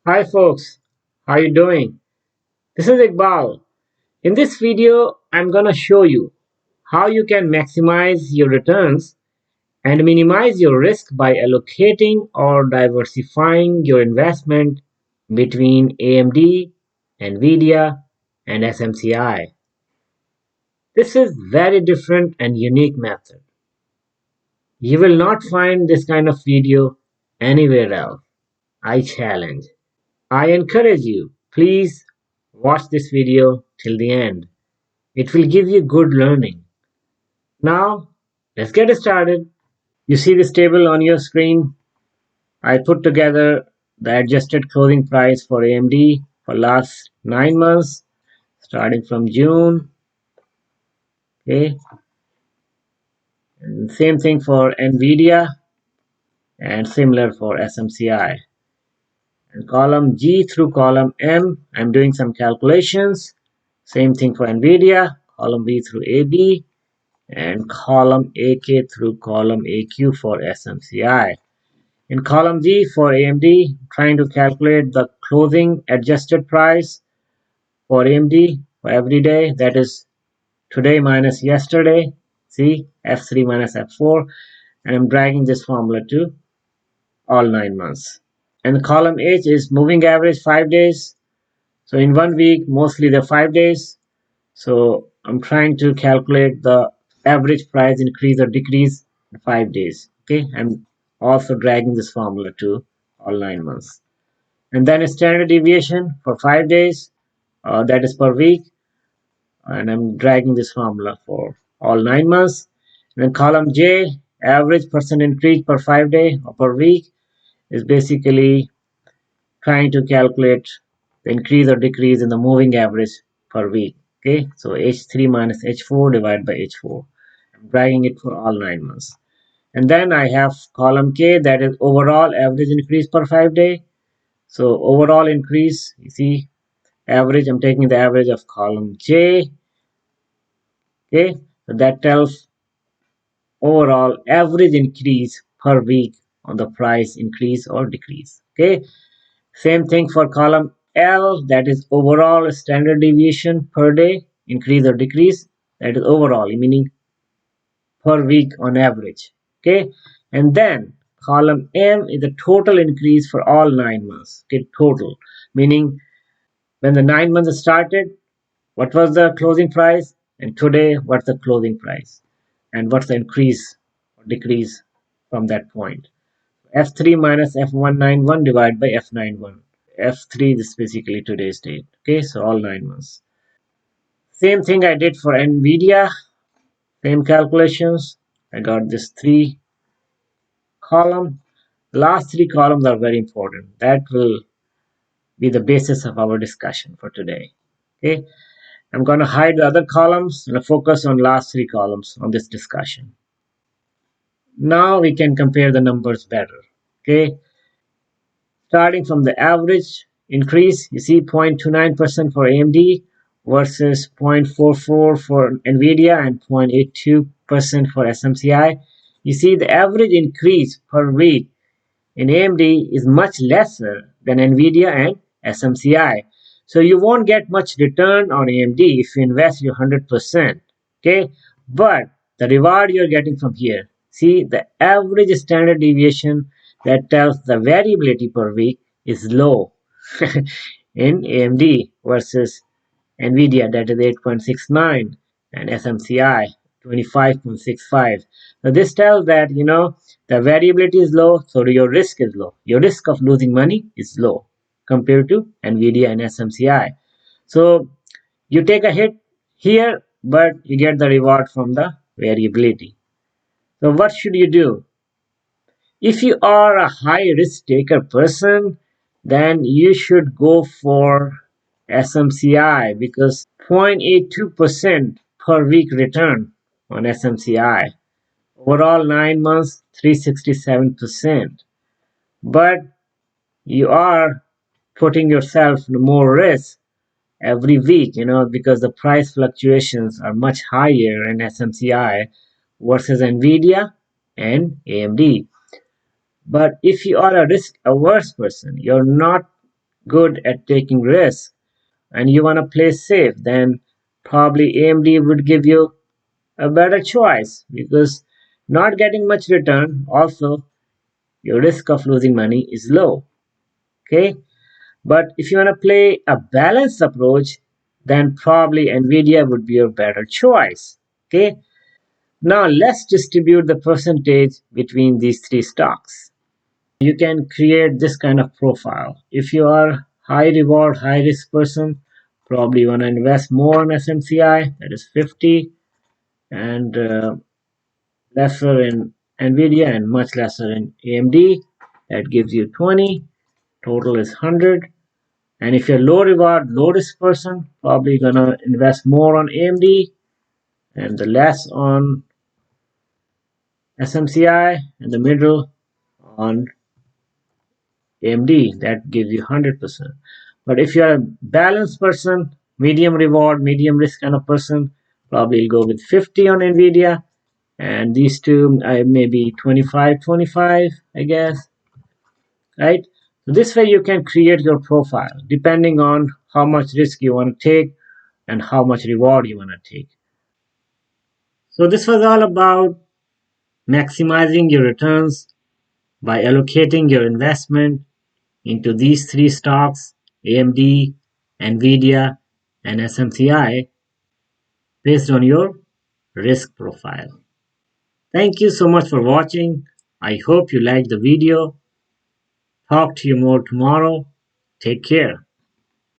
Hi folks, how you doing? This is Iqbal. In this video, I'm gonna show you how you can maximize your returns and minimize your risk by allocating or diversifying your investment between AMD, Nvidia, and SMCI. This is very different and unique method. You will not find this kind of video anywhere else. I challenge. I encourage you, please watch this video till the end. It will give you good learning. Now, let's get started. You see this table on your screen? I put together the adjusted closing price for AMD for last 9 months, starting from June. Okay, and same thing for Nvidia and similar for SMCI. And column G through column M, I'm doing some calculations. Same thing for Nvidia, column B through AB, and column AK through column AQ for SMCI. In column G for AMD, trying to calculate the closing adjusted price for AMD for every day, that is today minus yesterday. See, F3 minus F4, and I'm dragging this formula to all 9 months. And column H is moving average 5 days. So in 1 week, mostly the 5 days. So I'm trying to calculate the average price increase or decrease in 5 days. Okay, I'm also dragging this formula to all 9 months. And then a standard deviation for 5 days, that is per week, and I'm dragging this formula for all 9 months. And then column J, average percent increase per 5 day or per week, is basically trying to calculate the increase or decrease in the moving average per week. Okay, so H3 minus H4 divided by H4. I'm dragging it for all 9 months. And then I have column K, that is overall average increase per 5 day. So overall increase, you see, average, I'm taking the average of column J. Okay, so that tells overall average increase per week on the price increase or decrease. Okay, same thing for column L, that is overall standard deviation per day, increase or decrease, that is overall, meaning per week on average. Okay, and then column M is the total increase for all 9 months. Okay, total, meaning when the 9 months started, what was the closing price, and today what's the closing price, and what's the increase or decrease from that point. F3 minus F191 divided by F91. F3 is basically today's date. Okay, so all 9 months. Same thing I did for Nvidia, same calculations. I got this 3 column. The last 3 columns are very important. That will be the basis of our discussion for today. Okay, I'm going to hide the other columns and focus on last 3 columns on this discussion. Now we can compare the numbers better. Okay, starting from the average increase, you see 0.29% for AMD versus 0.44 for Nvidia and 0.82% for SMCI. You see the average increase per week in AMD is much lesser than Nvidia and SMCI. So you won't get much return on AMD if you invest your 100%. Okay, but the reward you're getting from here, see the average standard deviation, that tells the variability per week is low in AMD versus Nvidia, that is 8.69, and SMCI 25.65. So this tells that the variability is low, so your risk is low. Your risk of losing money is low compared to Nvidia and SMCI. So you take a hit here, but you get the reward from the variability. So what should you do? If you are a high risk taker person, then you should go for SMCI, because 0.82% per week return on SMCI. Overall 9 months, 367%. But you are putting yourself in more risk every week, because the price fluctuations are much higher in SMCI versus Nvidia and AMD. But if you are a risk averse person, you're not good at taking risks and you want to play safe, then probably AMD would give you a better choice because not getting much return, also your risk of losing money is low. Okay, but if you want to play a balanced approach, then probably Nvidia would be your better choice. Okay, now let's distribute the percentage between these three stocks. You can create this kind of profile. If you are high reward, high risk person, probably you want to invest more in SMCI, that is 50, and lesser in Nvidia and much lesser in AMD, that gives you 20. Total is 100. And if you're low reward, low risk person, probably gonna invest more on AMD and the less on SMCI and the middle on AMD. That gives you 100%. But if you're a balanced person, medium reward, medium risk kind of person, probably go with 50 on Nvidia, and these two maybe 25, I guess, right? So this way you can create your profile depending on how much risk you want to take and how much reward you want to take. So this was all about maximizing your returns by allocating your investment into these three stocks: AMD, Nvidia, and SMCI based on your risk profile. Thank you so much for watching. I hope you liked the video. Talk to you more tomorrow. Take care.